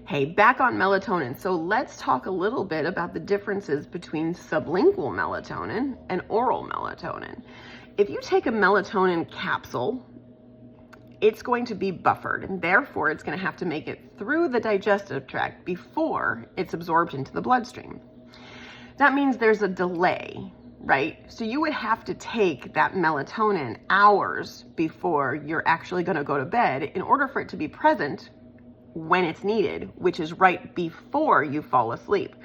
Hey, back on melatonin. So let's talk a little bit about the differences between sublingual melatonin and oral melatonin. If you take a melatonin capsule, it's going to be buffered, and therefore it's going to have to make it through the digestive tract before it's absorbed into the bloodstream. That means there's a delay, right? So you would have to take that melatonin hours before you're actually going to go to bed in order for it to be present when it's needed, which is right before you fall asleep.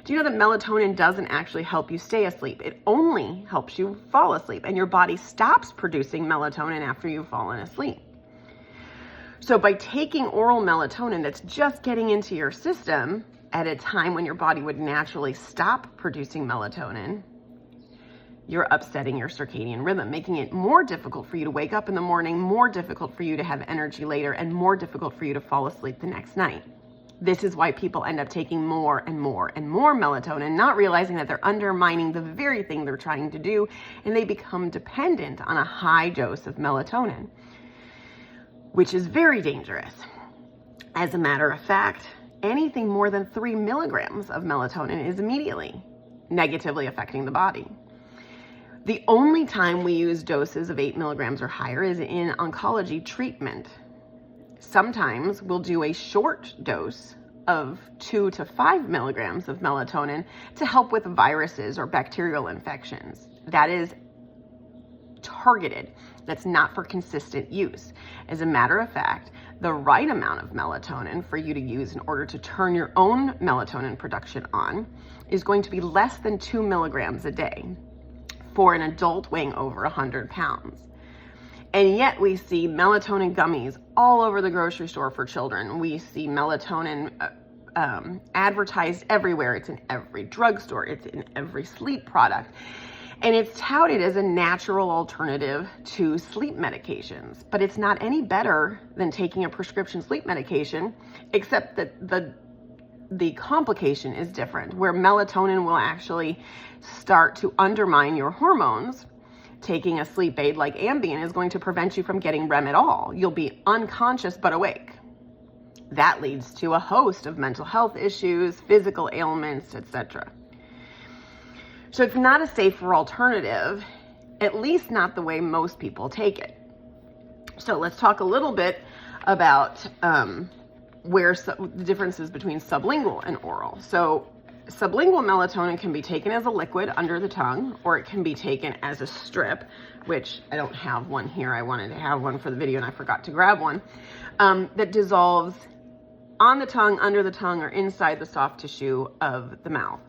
Do you know that melatonin doesn't actually help you stay asleep? It only helps you fall asleep, and your body stops producing melatonin after you've fallen asleep. So by taking oral melatonin that's just getting into your system at a time when your body would naturally stop producing melatonin, you're upsetting your circadian rhythm, making it more difficult for you to wake up in the morning, more difficult for you to have energy later, and more difficult for you to fall asleep the next night. This is why people end up taking more and more and more melatonin, not realizing that they're undermining the very thing they're trying to do, and they become dependent on a high dose of melatonin, which is very dangerous. As a matter of fact, anything more than 3 milligrams of melatonin is immediately negatively affecting the body. The only time we use doses of 8 milligrams or higher is in oncology treatment. Sometimes we'll do a short dose of 2 to 5 milligrams of melatonin to help with viruses or bacterial infections. That is targeted. That's not for consistent use. As a matter of fact, the right amount of melatonin for you to use in order to turn your own melatonin production on is going to be less than 2 milligrams a day for an adult weighing over 100 pounds. And yet we see melatonin gummies all over the grocery store for children. We see melatonin advertised everywhere. It's in every drugstore. It's in every sleep product. And it's touted as a natural alternative to sleep medications. But it's not any better than taking a prescription sleep medication, except that the complication is different, where melatonin will actually start to undermine your hormones. Taking a sleep aid like Ambien is going to prevent you from getting REM at all. You'll be unconscious but awake. That leads to a host of mental health issues, physical ailments, etc. So it's not a safer alternative, at least not the way most people take it. So let's talk a little bit about the differences between sublingual and oral. So sublingual melatonin can be taken as a liquid under the tongue, or it can be taken as a strip, which I don't have one here. I wanted to have one for the video and I forgot to grab one, that dissolves on the tongue, under the tongue, or inside the soft tissue of the mouth.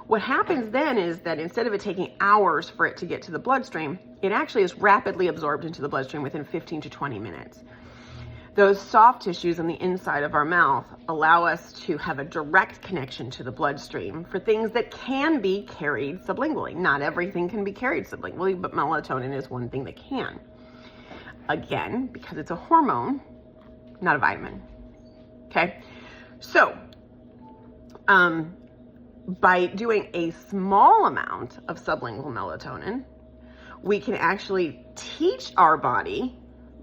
What happens then is that instead of it taking hours for it to get to the bloodstream, it actually is rapidly absorbed into the bloodstream within 15 to 20 minutes. Those soft tissues on the inside of our mouth allow us to have a direct connection to the bloodstream for things that can be carried sublingually. Not everything can be carried sublingually, but melatonin is one thing that can. Again, because it's a hormone, not a vitamin. Okay? So, by doing a small amount of sublingual melatonin, we can actually teach our body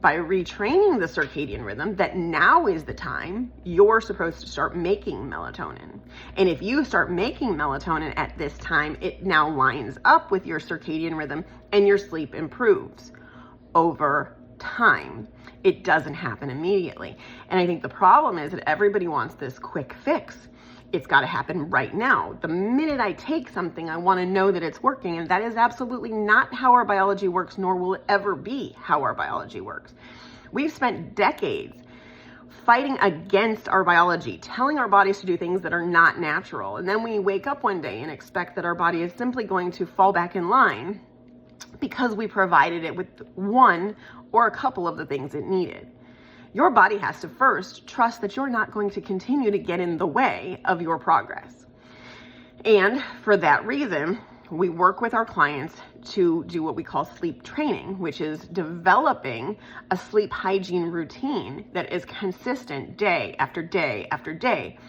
by retraining the circadian rhythm that now is the time you're supposed to start making melatonin. And if you start making melatonin at this time, it now lines up with your circadian rhythm and your sleep improves over time. It doesn't happen immediately. And I think the problem is that everybody wants this quick fix. It's got to happen right now. The minute I take something, I want to know that it's working. And that is absolutely not how our biology works, nor will it ever be how our biology works. We've spent decades fighting against our biology, telling our bodies to do things that are not natural. And then we wake up one day and expect that our body is simply going to fall back in line because we provided it with one or a couple of the things it needed. Your body has to first trust that you're not going to continue to get in the way of your progress. And for that reason, we work with our clients to do what we call sleep training, which is developing a sleep hygiene routine that is consistent day after day after day,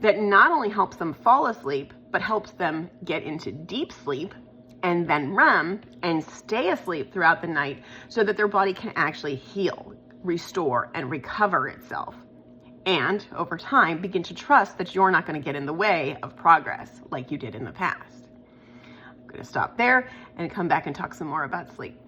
that not only helps them fall asleep, but helps them get into deep sleep and then REM and stay asleep throughout the night so that their body can actually heal, restore, and recover itself. and over time begin to trust that you're not going to get in the way of progress like you did in the past. I'm going to stop there and come back and talk some more about sleep.